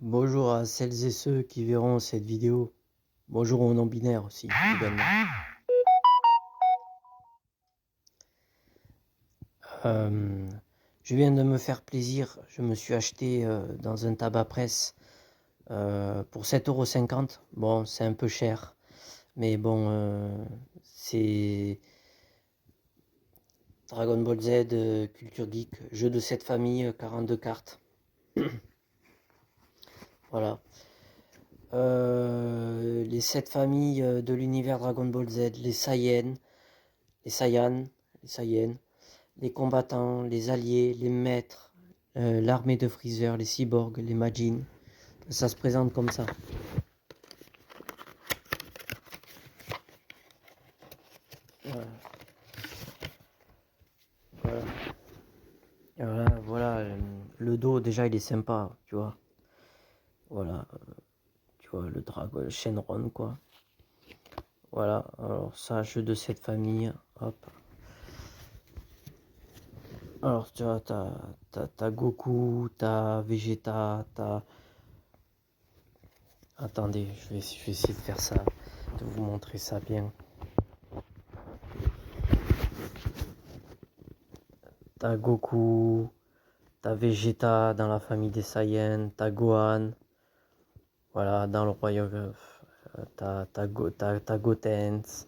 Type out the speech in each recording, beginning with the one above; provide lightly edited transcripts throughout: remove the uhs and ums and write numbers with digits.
Bonjour à celles et ceux qui verront cette vidéo. Bonjour aux non-binaires aussi, également. Je viens de me faire plaisir. Je me suis acheté dans un tabac presse pour 7,50 €. Bon, c'est un peu cher. Mais bon, c'est Dragon Ball Z, Culture Geek, jeu de cette famille, 42 cartes. Voilà. Les 7 familles de l'univers Dragon Ball Z, les Saiyans, les Saiyans, les Saiyans, les combattants, les alliés, les maîtres, l'armée de Freezer, les cyborgs, les Majin. Ça se présente comme ça. Voilà. Voilà. Voilà, le dos déjà il est sympa, tu vois. Voilà, tu vois le dragon, Shenron quoi. Voilà, alors ça, jeu de cette famille, hop. Alors tu vois, t'as Goku, t'as Vegeta, t'as... Attendez, je vais essayer de faire ça, de vous montrer ça bien. T'as Goku, t'as Vegeta dans la famille des Saiyans, t'as Gohan, voilà, dans le royaume, t'as Gotenks,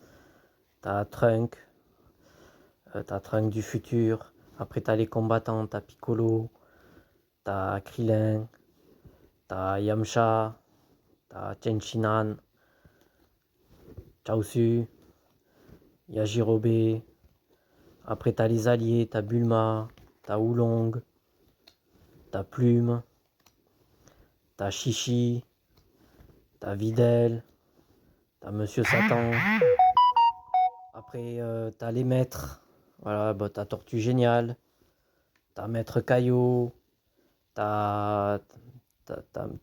t'as Trunk du futur. Après t'as les combattants, t'as Piccolo, t'as Krillin, t'as Yamcha, t'as Tenshinhan, Chaozu, Yajirobe. Après t'as les alliés, t'as Bulma, t'as Oolong, t'as Plume, t'as Chichi, t'as Videl, t'as Monsieur Satan. Après t'as les maîtres, voilà, bah, t'as Tortue Géniale, t'as Maître Kaio, t'as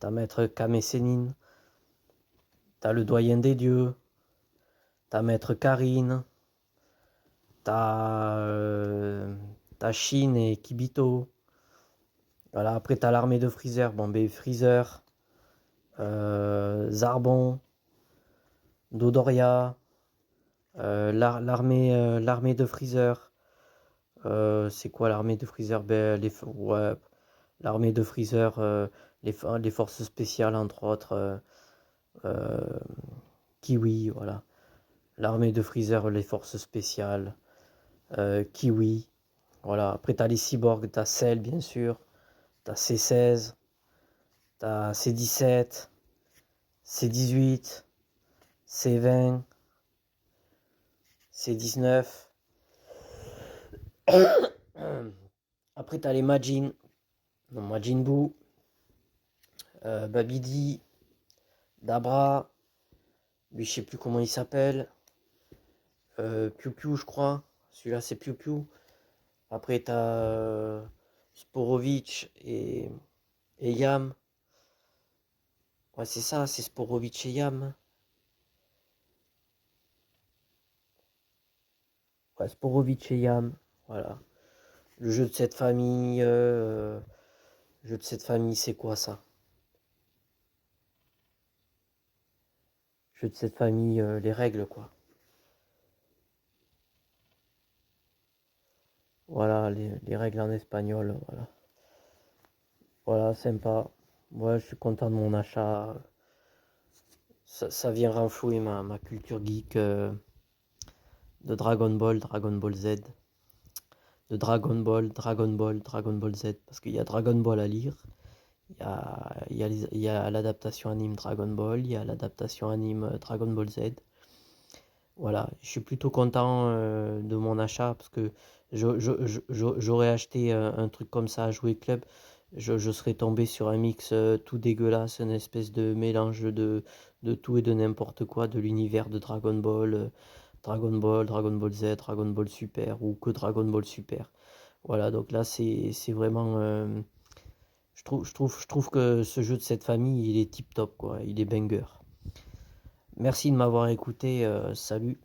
Maître Kame Sennin, t'as le Doyen des Dieux, t'as Maître Karine, t'as Shin et Kibito. Voilà, après t'as l'armée de Freezer, bon ben Freezer, Zarbon, Dodoria, l'armée de Freezer. C'est quoi l'armée de Freezer? Ben, ouais, l'armée de Freezer, les forces spéciales entre autres, Kiwi, voilà. L'armée de Freezer, les forces spéciales, Kiwi. Voilà, après t'as les cyborgs, t'as Cell bien sûr, t'as C16, t'as C17, C18, C20, C19. Après t'as les Majin, non, Majin Buu, Babidi, Dabra, lui je sais plus comment il s'appelle, Piu Piu je crois, celui-là c'est Piu Piu. Après t'as Sporovich et Yam. Ouais c'est ça, c'est Sporovich et Yam. Ouais, Sporovich et Yam, voilà. Le jeu de cette famille, c'est quoi ça? Jeu de cette famille, les règles quoi. Voilà, les règles en espagnol, voilà. Voilà, sympa. Moi, je suis content de mon achat. Ça vient renflouer ma culture geek de Dragon Ball Z, de Dragon Ball Z, parce qu'il y a Dragon Ball à lire. Il y a l'adaptation anime Dragon Ball, il y a l'adaptation anime Dragon Ball Z. Voilà, je suis plutôt content de mon achat parce que j'aurais acheté un truc comme ça à Jouer Club. Je serais tombé sur un mix tout dégueulasse, une espèce de mélange de tout et de n'importe quoi, de l'univers de Dragon Ball, Dragon Ball Z, Dragon Ball Super ou que Dragon Ball Super. Voilà, donc là c'est vraiment... je trouve que ce jeu de cette famille, il est tip top, quoi, il est banger. Merci de m'avoir écouté, salut.